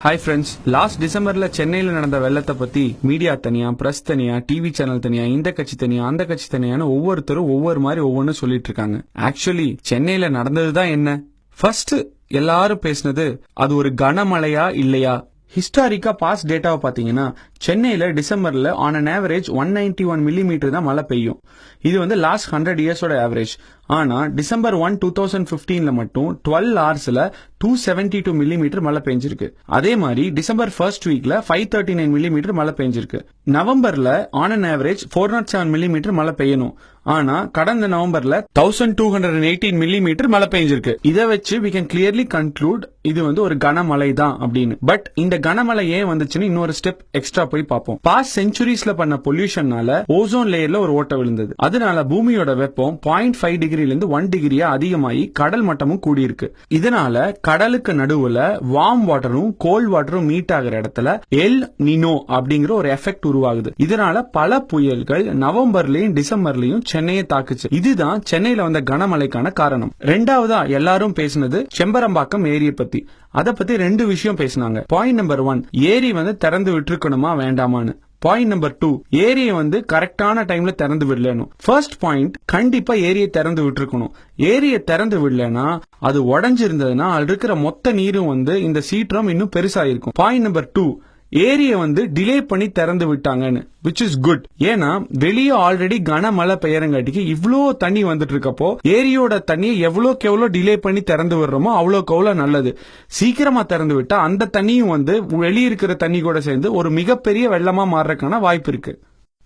Hi friends, last டிசம்பர்ல சென்னையில நடந்த வெள்ளத்தை பத்தி மீடியா தனியா, பிரஸ் தனியா, டிவி சேனல் தனியா, இந்த கட்சி தனியா, அந்த கட்சி தனியான்னு ஒவ்வொருத்தரும் ஒவ்வொரு மாதிரி ஒவ்வொன்னு சொல்லிட்டு இருக்காங்க. ஆக்சுவலி சென்னையில நடந்ததுதான் என்ன? ஃபர்ஸ்ட் எல்லாரும் பேசினது அது ஒரு கனமழையா இல்லையா. ஹிஸ்டாரிக்கா பாஸ்ட் டேட்டாவை பாத்தீங்கன்னா சென்னையில டிசம்பர்ல ஆன் அன் ஆவரேஜ் 191 மில்லிமீட்டர் தான் மழை பெய்யும். இது வந்து லாஸ்ட் 100 இயர்ஸோட ஆவரேஜ். ஆனா டிசம்பர் 1, 2015ல மட்டும் 12 ஹவர்ஸ்ல 272 மில்லிமீட்டர் மழை பெஞ்சிருக்கு. அதே மாதிரி டிசம்பர் ஃபர்ஸ்ட் வீக்ல 539 மில்லிமீட்டர் மழை பெஞ்சிருக்கு. நவம்பர்ல ஆன் அன் ஆவரேஜ் 407 மில்லிமீட்டர் மழை பெய்யணும். ஆனா கடந்த நவம்பர்ல 1218 மில்லிமீட்டர் மழை பெஞ்சிருக்கு. இதை வச்சு we can clearly conclude இது வந்து ஒரு கனமழை தான் அப்படின்னு. பட் இந்த கனமழை ஏன் வந்துச்சுன்னு இன்னொரு ஸ்டெப் எக்ஸ்ட்ரா போய் பார்ப்போம். பாஸ்ட் செஞ்சுரிஸ்ல பண்ண பொல்யூஷன்னால ஓசோன் லேயர்ல ஒரு ஓட்டை விழுந்தது. அதனால பூமியோட வெப்பம் 0.5 டிகிரில இருந்து 1 டிகிரியா அதிகமாகி கடல் மட்டமும் கூடியிருக்கு. இதனால கடலுக்கு நடுவுல வார்ம் வாட்டரும் கோல்ட் வாட்டரும் மீட் ஆகிற இடத்துல எல் நினோ அப்படிங்கிற ஒரு எஃபெக்ட் உருவாகுது. இதனால பல புயல்கள் நவம்பர்லயும் டிசம்பர்லயும் சென்னையை தாக்குச்சு. இதுதான் சென்னையில வந்த கனமழைக்கான காரணம். ரெண்டாவதா எல்லாரும் பேசினது செம்பரம்பாக்கம் ஏரியை பத்தி. அத பத்தி ரெண்டு விஷயம் பேசினாங்க. பாயிண்ட் நம்பர் 1, ஏரி வந்து திறந்து விட்டுருக்கணுமா வேண்டாமான்னு. பாயிண்ட் நம்பர் 2, ஏரியை வந்து கரெக்டான டைம்ல திறந்து விடலணும். ஃபர்ஸ்ட் பாயிண்ட், கண்டிப்பா ஏரியை திறந்து விட்டுருக்கணும். ஏரியை திறந்து விடலனா அது உடஞ்சிருந்ததுன்னா அது இருக்கிற மொத்த நீரும் வந்து இந்த சீற்றம் இன்னும் பெருசா இருக்கும். பாயிண்ட் நம்பர் 2, ஏரியை வந்து டிலே பண்ணி திறந்து விட்டாங்கன்னு, which is good. ஏன்னா வெளியே ஆல்ரெடி கனமழை பெய்யறங்காட்டிக்கு இவ்ளோ தண்ணி வந்துட்டு இருக்கப்போ ஏரியோட தண்ணியை எவ்வளோக்கு எவ்வளோ டிலே பண்ணி திறந்து விடுறோமோ அவ்வளோக்கு அவ்வளோ நல்லது. சீக்கிரமா திறந்து விட்டா அந்த தண்ணியும் வந்து வெளியே இருக்கிற தண்ணி கூட சேர்ந்து ஒரு மிகப்பெரிய வெள்ளமா மாறுறதுக்கான வாய்ப்பு இருக்கு.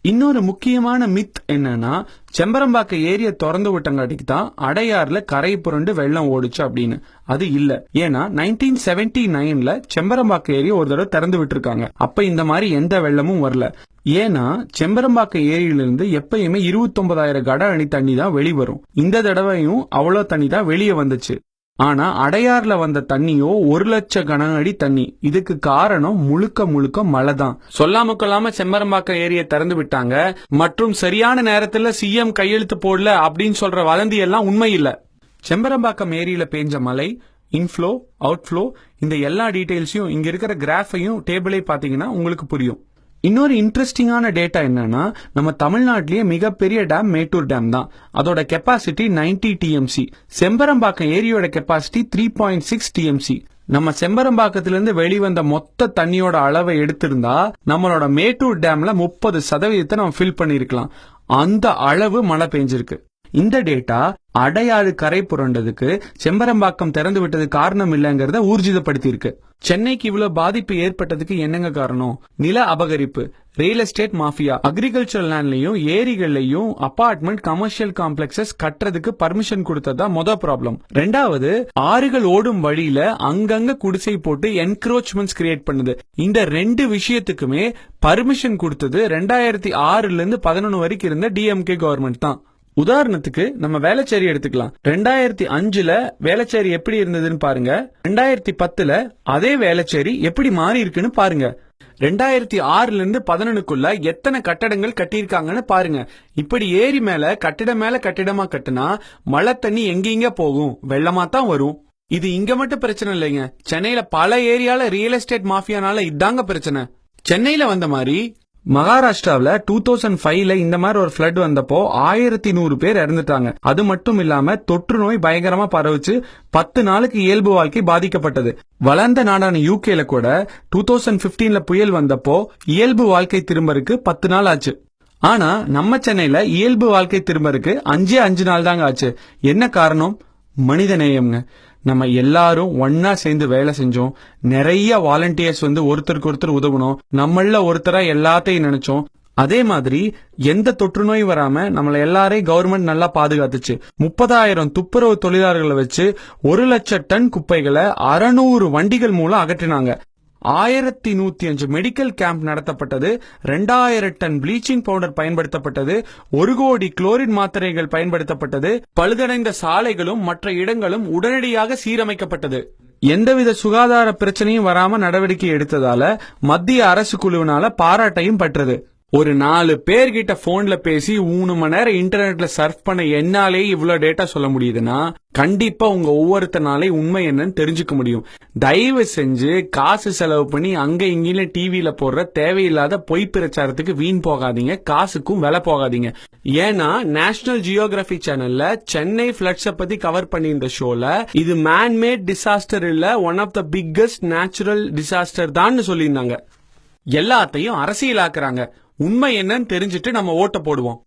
இன்னொரு முக்கியமான மித் என்னன்னா, செம்பரம்பாக்க ஏரியை திறந்து விட்டங்காட்டிக்கு தான் அடையாறுல கரை புரண்டு வெள்ளம் ஓடுச்சு அப்படின்னு. அது இல்ல. ஏன்னா 1979ல செம்பரம்பாக்க ஏரியை ஒரு தடவை திறந்து விட்டுருக்காங்க. அப்ப இந்த மாதிரி எந்த வெள்ளமும் வரல. ஏன்னா செம்பரம்பாக்க ஏரியிலிருந்து எப்பயுமே 29,000 கட அடி தண்ணி தான் வெளிவரும். இந்த தடவையும் அவ்வளவு தண்ணி தான் வெளியே வந்துச்சு. ஆனா அடையாறுல வந்த தண்ணியோ 1,00,000 கன அடி தண்ணி. இதுக்கு காரணம் முழுக்க முழுக்க மழை தான். சொல்லாம கொள்ளாம செம்பரம்பாக்கம் ஏரியை திறந்து விட்டாங்க மற்றும் சரியான நேரத்துல சிஎம் கையெழுத்து போடல அப்படின்னு சொல்ற வதந்தி எல்லாம் உண்மை இல்ல. செம்பரம்பாக்கம் ஏரியில பெஞ்ச மழை, இன்ஃப்ளோ, அவுட்ஃப்ளோ, இந்த எல்லா டீடைல்ஸையும் இங்க இருக்கிற கிராஃபையும் டேபிளை பாத்தீங்கன்னா உங்களுக்கு புரியும். இன்னொரு இன்ட்ரெஸ்டிங்கான டேட்டா என்னன்னா, நம்ம தமிழ்நாட்டிலேயே மிகப்பெரிய டேம் மேட்டூர் டேம் தான். அதோட கெப்பாசிட்டி 90 டிஎம்சி. செம்பரம்பாக்கம் ஏரியோட கெப்பாசிட்டி 3.6 டிஎம்சி. நம்ம செம்பரம்பாக்கத்திலிருந்து வெளிவந்த மொத்த தண்ணியோட அளவை எடுத்திருந்தா நம்மளோட மேட்டூர் டேம்ல 30% நம்ம ஃபில் பண்ணிருக்கலாம். அந்த அளவு மழை பெஞ்சிருக்கு. இந்த டேட்டா அடையாறு கரை புரண்டதுக்கு செம்பரம்பாக்கம் திறந்து விட்டது காரணம் இல்லங்கிறத ஊர்ஜிதப்படுத்தி இருக்கு. சென்னைக்கு இவ்வளவு பாதிப்பு ஏற்பட்டதுக்கு என்னங்க காரணம்? நில அபகரிப்பு, ரியல் எஸ்டேட் மாஃபியா, அக்ரிகல்ச்சர் லேண்ட்லயும் ஏரிகள்லயும் அபார்ட்மெண்ட், கமர்ஷியல் காம்ப்ளெக்ஸஸ் கட்டுறதுக்கு பர்மிஷன் கொடுத்ததா ப்ராப்ளம். ரெண்டாவது, ஆறுகள் ஓடும் வழியில அங்கங்க குடிசை போட்டு என்க்ரோச்மெண்ட்ஸ் கிரியேட் பண்ணுது. இந்த ரெண்டு விஷயத்துக்குமே பர்மிஷன் கொடுத்தது 2006ல இருந்து 2011 வரைக்கும் இருந்த டிஎம்கே கவர்மெண்ட் தான். உதாரணத்துக்கு நம்ம வேளச்சேரி எடுத்துக்கலாம். 2005ல வேளச்சேரி எப்படி இருந்ததுன்னு பாருங்க. 2010ல அதே வேளச்சேரி எப்படி மாறி இருக்குன்னு பாருங்க. 2006ல இருந்து 2011க்குள்ள எத்தனை கட்டடங்கள் கட்டியிருக்காங்கன்னு பாருங்க. இப்படி ஏரி மேல கட்டிடமா கட்டுனா மழை தண்ணி எங்க போகும்? வெள்ளமா தான் வரும். இது இங்க மட்டும் பிரச்சனை இல்லைங்க. சென்னையில பல ஏரியால ரியல் எஸ்டேட் மாஃபியானால இதாங்க பிரச்சனை. சென்னையில வந்த மாதிரி மகாராஷ்டிராவில 2005ல இந்த மாதிரி ஒரு ஃபிளட் வந்தப்போ 1100 பேர் இறந்துட்டாங்க. அது மட்டும் இல்லாம தொற்று நோய் பயங்கரமா பரவுச்சு. 10 நாளுக்கு இயல்பு வாழ்க்கை பாதிக்கப்பட்டது. வளர்ந்த நாடான யூகேல கூட 2015ல புயல் வந்தப்போ இயல்பு வாழ்க்கை திரும்பறதுக்கு 10 நாள் ஆச்சு. ஆனா நம்ம சென்னையில இயல்பு வாழ்க்கை திரும்பறதுக்கு 5 நாள் தாங்க ஆச்சு. என்ன காரணம்? மனித நேயம்ங்க. நம்ம எல்லாரும் ஒன்னா சேர்ந்து வேலை செஞ்சோம். நிறைய வாலண்டியர்ஸ் வந்து ஒருத்தருக்கு ஒருத்தர் உதவணும். நம்மள ஒருத்தரா எல்லாத்தையும் நினைச்சோம். அதே மாதிரி எந்த தொற்று நோய் வராம நம்மள எல்லாரையும் கவர்மெண்ட் நல்லா பாதுகாத்துச்சு. 30,000 துப்புரவு தொழிலாளர்களை வச்சு 1,00,000 டன் குப்பைகளை 600 வண்டிகள் மூலம் அகற்றினாங்க. 1105 மெடிக்கல் கேம்ப் நடத்தப்பட்டது. 2000 டன் ப்ளீச்சிங் பவுடர் பயன்படுத்தப்பட்டது. 1 கோடி குளோரின் மாத்திரைகள் பயன்படுத்தப்பட்டது. பழுதடைந்த சாலைகளும் மற்ற இடங்களும் உடனடியாக சீரமைக்கப்பட்டது. எந்தவித சுகாதார பிரச்சனையும் வராம நடவடிக்கை எடுத்ததால மத்திய அரசு குழுவினால பாராட்டையும் பெற்றது. ஒரு 4 பேர்கிட்ட போன்ல பேசி 3 மணி நேரம் இன்டர்நெட்ல சர்ஃப் பண்ண என்னாலே இவ்வளவு டேட்டா சொல்ல முடியுதுன்னா கண்டிப்பா உங்க ஒவ்வொருத்தனாலே உண்மை என்னன்னு தெரிஞ்சுக்க முடியும். தயவு செஞ்சு காசு செலவு பண்ணி அங்க இங்கேயும் டிவியில போடுற தேவையில்லாத பொய் பிரச்சாரத்துக்கு வீண் போகாதீங்க, காசுக்கும் விலை போகாதீங்க. ஏன்னா நேஷனல் ஜியோகிராபி சேனல்ல சென்னை பிளட்ஸ பத்தி கவர் பண்ணியிருந்த ஷோல இது மேன்மேட் டிசாஸ்டர் இல்ல, one of the biggest natural disaster தான் சொல்லியிருந்தாங்க. எல்லாத்தையும் அரசியலாக்குறாங்க. உண்மை என்னன்னு தெரிஞ்சுட்டு நம்ம ஓட்ட போடுவோம்.